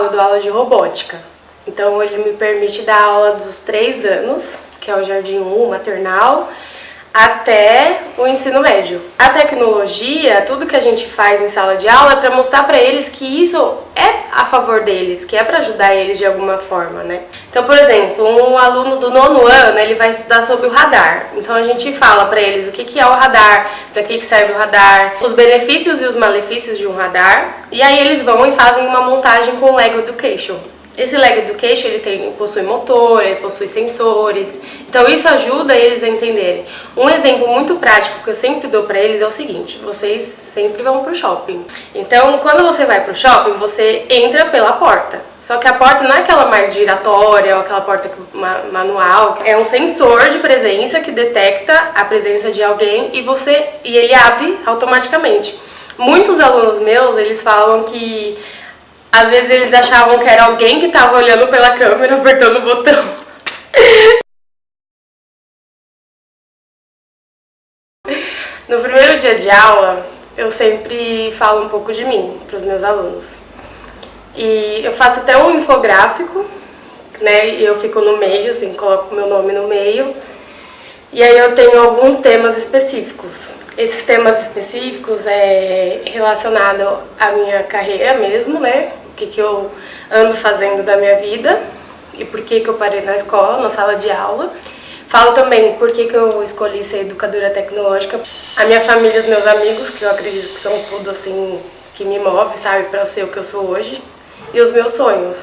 Eu dou aula de robótica, então ele me permite dar aula dos 3 anos, que é o Jardim 1, maternal, até o ensino médio. A tecnologia, tudo que a gente faz em sala de aula é para mostrar para eles que isso é a favor deles, que é para ajudar eles de alguma forma, né? Então, por exemplo, um aluno do 9º ano, ele vai estudar sobre o radar. Então a gente fala para eles o que é o radar, para que serve o radar, os benefícios e os malefícios de um radar. E aí eles vão e fazem uma montagem com o Lego Education. Esse Lego Education ele possui motor, ele possui sensores, então isso ajuda eles a entenderem. Um exemplo muito prático que eu sempre dou para eles é o seguinte: vocês sempre vão para o shopping. Então, quando você vai para o shopping, você entra pela porta. Só que a porta não é aquela mais giratória ou aquela porta manual, é um sensor de presença que detecta a presença de alguém e ele abre automaticamente. Muitos alunos meus, eles falam que às vezes eles achavam que era alguém que estava olhando pela câmera, apertando o botão. No primeiro dia de aula, eu sempre falo um pouco de mim para os meus alunos. E eu faço até um infográfico, né? E eu fico no meio, assim, coloco meu nome no meio. E aí eu tenho alguns temas específicos. Esses temas específicos é relacionado à minha carreira mesmo, né? O que eu ando fazendo da minha vida e por que eu parei na escola, na sala de aula. Falo também por que eu escolhi ser educadora tecnológica. A minha família e os meus amigos, que eu acredito que são tudo assim que me move, sabe, para eu ser o que eu sou hoje. E os meus sonhos.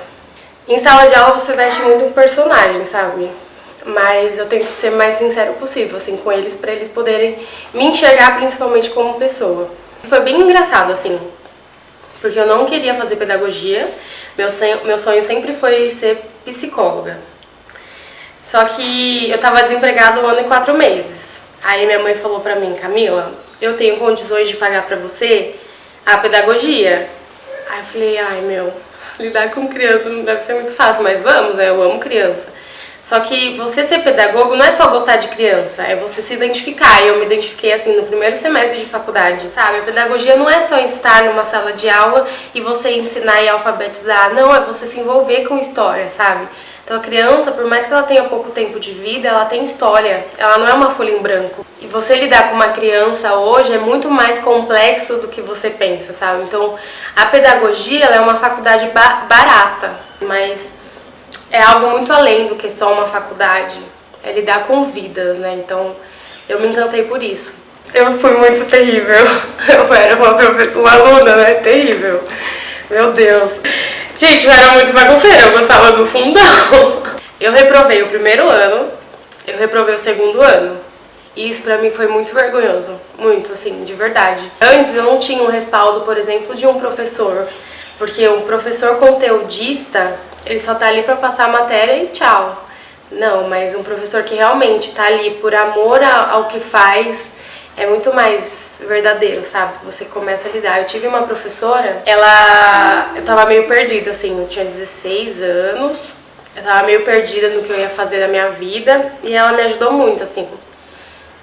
Em sala de aula você veste muito um personagem, sabe? Mas eu tento ser o mais sincero possível, assim, com eles, para eles poderem me enxergar principalmente como pessoa. Foi bem engraçado, assim, porque eu não queria fazer pedagogia, meu sonho sempre foi ser psicóloga. Só que eu tava desempregada 1 ano e 4 meses. Aí minha mãe falou pra mim: Camila, eu tenho condições de pagar pra você a pedagogia. Aí eu falei: ai meu, lidar com criança não deve ser muito fácil, mas vamos, né? Eu amo criança. Só que você ser pedagogo não é só gostar de criança, é você se identificar. Eu me identifiquei assim no primeiro semestre de faculdade, sabe? A pedagogia não é só estar numa sala de aula e você ensinar e alfabetizar, não, é você se envolver com história, sabe? Então a criança, por mais que ela tenha pouco tempo de vida, ela tem história, ela não é uma folha em branco. E você lidar com uma criança hoje é muito mais complexo do que você pensa, sabe? Então a pedagogia ela é uma faculdade barata, mas é algo muito além do que só uma faculdade, é lidar com vidas, né? Então eu me encantei por isso. Eu fui muito terrível, eu era uma aluna, né? Terrível, meu Deus. Gente, eu era muito bagunceira, eu gostava do fundão. Eu reprovei o primeiro ano, eu reprovei o 2º ano. E isso pra mim foi muito vergonhoso, muito, assim, de verdade. Antes eu não tinha um respaldo, por exemplo, de um professor, porque um professor conteudista, ele só tá ali pra passar a matéria e tchau. Não, mas um professor que realmente tá ali por amor ao que faz é muito mais verdadeiro, sabe? Você começa a lidar. Eu tive uma professora, eu tava meio perdida, assim, eu tinha 16 anos, eu tava meio perdida no que eu ia fazer da minha vida e ela me ajudou muito, assim.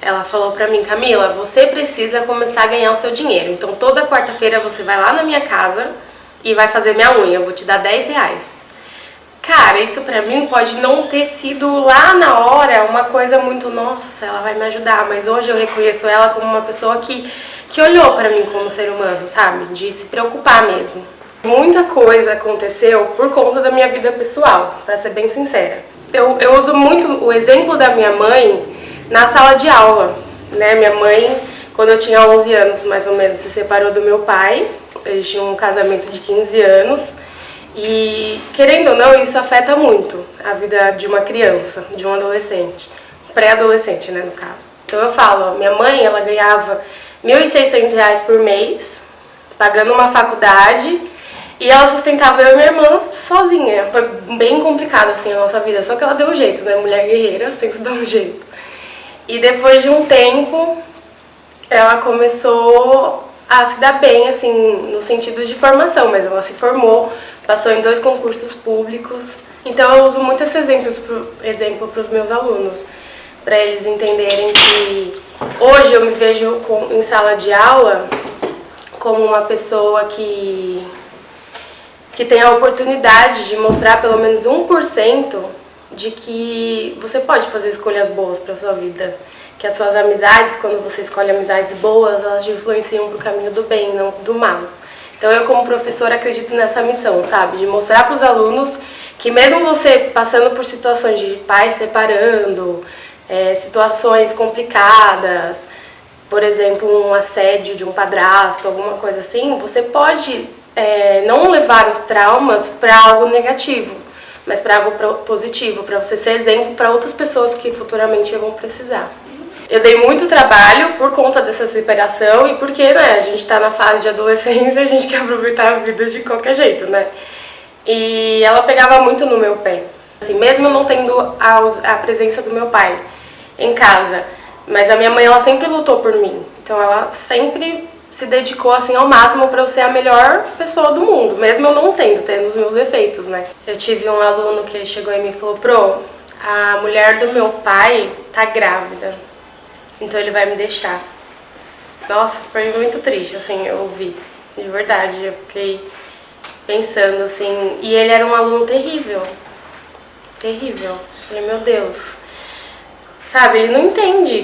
Ela falou pra mim: Camila, você precisa começar a ganhar o seu dinheiro, então toda quarta-feira você vai lá na minha casa e vai fazer minha unha, eu vou te dar 10 reais. Cara, isso pra mim pode não ter sido lá na hora uma coisa muito, nossa, ela vai me ajudar, mas hoje eu reconheço ela como uma pessoa que olhou pra mim como ser humano, sabe? De se preocupar mesmo. Muita coisa aconteceu por conta da minha vida pessoal, pra ser bem sincera. Eu uso muito o exemplo da minha mãe na sala de aula, né? Minha mãe, quando eu tinha 11 anos mais ou menos, se separou do meu pai. Eles tinham um casamento de 15 anos e, querendo ou não, isso afeta muito a vida de uma criança, de um adolescente, pré-adolescente, né, no caso. Então eu falo, ó, minha mãe, ela ganhava R$1.600 por mês, pagando uma faculdade, e ela sustentava eu e minha irmã sozinha. Foi bem complicado, assim, a nossa vida, só que ela deu um jeito, né, mulher guerreira sempre dá um jeito. E depois de um tempo, ela começou a se dar bem, assim, no sentido de formação, mas ela se formou, passou em 2 concursos públicos. Então eu uso muito esse exemplo para os meus alunos, para eles entenderem que hoje eu me vejo em sala de aula como uma pessoa que que tem a oportunidade de mostrar pelo menos 1% de que você pode fazer escolhas boas para sua vida. Que as suas amizades, quando você escolhe amizades boas, elas te influenciam para o caminho do bem, não do mal. Então eu, como professora, acredito nessa missão, sabe? De mostrar para os alunos que mesmo você passando por situações de pais separando, situações complicadas, por exemplo, um assédio de um padrasto, alguma coisa assim, você pode não levar os traumas para algo negativo, mas para algo positivo, para você ser exemplo para outras pessoas que futuramente vão precisar. Eu dei muito trabalho por conta dessa separação e porque, né, a gente tá na fase de adolescência, a gente quer aproveitar a vida de qualquer jeito, né? E ela pegava muito no meu pé. Assim, mesmo eu não tendo a presença do meu pai em casa, mas a minha mãe, ela sempre lutou por mim. Então ela sempre se dedicou assim ao máximo para eu ser a melhor pessoa do mundo, mesmo eu não sendo, tendo os meus defeitos, né? Eu tive um aluno que ele chegou em mim e falou: Pro, a mulher do meu pai tá grávida, então ele vai me deixar. Nossa, foi muito triste, assim, eu ouvi, de verdade, eu fiquei pensando assim, e ele era um aluno terrível, terrível. Eu falei, meu Deus, sabe, ele não entende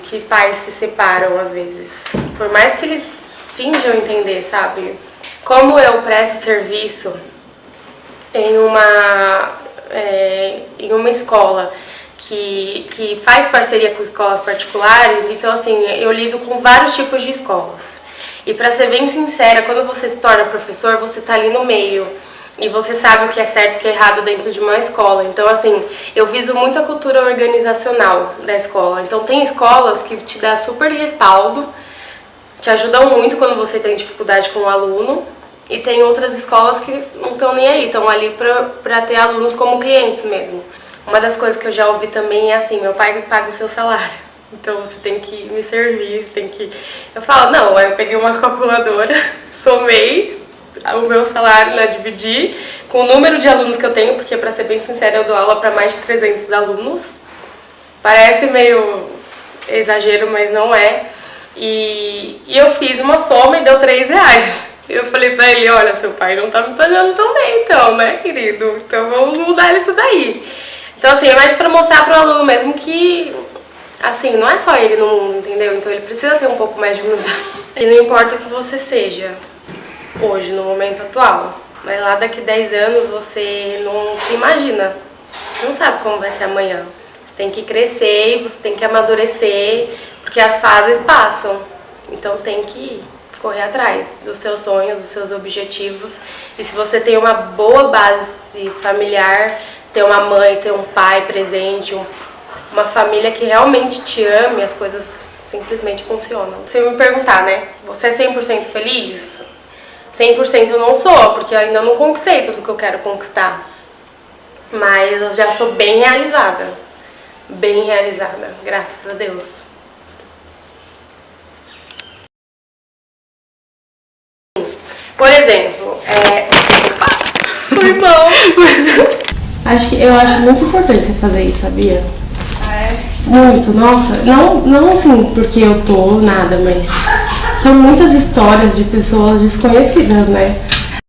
que pais se separam às vezes, por mais que eles finjam entender, sabe? Como eu presto serviço em uma escola que faz parceria com escolas particulares, então assim, eu lido com vários tipos de escolas. E pra ser bem sincera, quando você se torna professor, você tá ali no meio e você sabe o que é certo e o que é errado dentro de uma escola. Então assim, eu viso muito a cultura organizacional da escola. Então tem escolas que te dão super respaldo, te ajudam muito quando você tem dificuldade com o aluno, e tem outras escolas que não estão nem aí, estão ali pra ter alunos como clientes mesmo. Uma das coisas que eu já ouvi também é assim, meu pai paga o seu salário, então você tem que me servir, você tem que... Eu falo, não, aí eu peguei uma calculadora, somei o meu salário, né, dividi com o número de alunos que eu tenho, porque pra ser bem sincera, eu dou aula para mais de 300 alunos. Parece meio exagero, mas não é. E eu fiz uma soma e deu R$3. Eu falei pra ele, olha, seu pai não tá me pagando tão bem então, né, querido? Então vamos mudar isso daí. Então, assim, é mais pra mostrar pro aluno mesmo que, assim, não é só ele no mundo, entendeu? Então ele precisa ter um pouco mais de humildade. E não importa o que você seja hoje, no momento atual, mas lá daqui 10 anos você não se imagina, você não sabe como vai ser amanhã. Você tem que crescer e você tem que amadurecer, porque as fases passam. Então tem que correr atrás dos seus sonhos, dos seus objetivos. E se você tem uma boa base familiar, ter uma mãe, ter um pai presente, uma família que realmente te ame, as coisas simplesmente funcionam. Se eu me perguntar, né, você é 100% feliz? 100% eu não sou, porque eu ainda não conquistei tudo que eu quero conquistar. Mas eu já sou bem realizada, graças a Deus. Por exemplo, foi bom. Eu acho muito importante você fazer isso, sabia? Muito, nossa. Não assim porque eu tô nada, mas são muitas histórias de pessoas desconhecidas, né?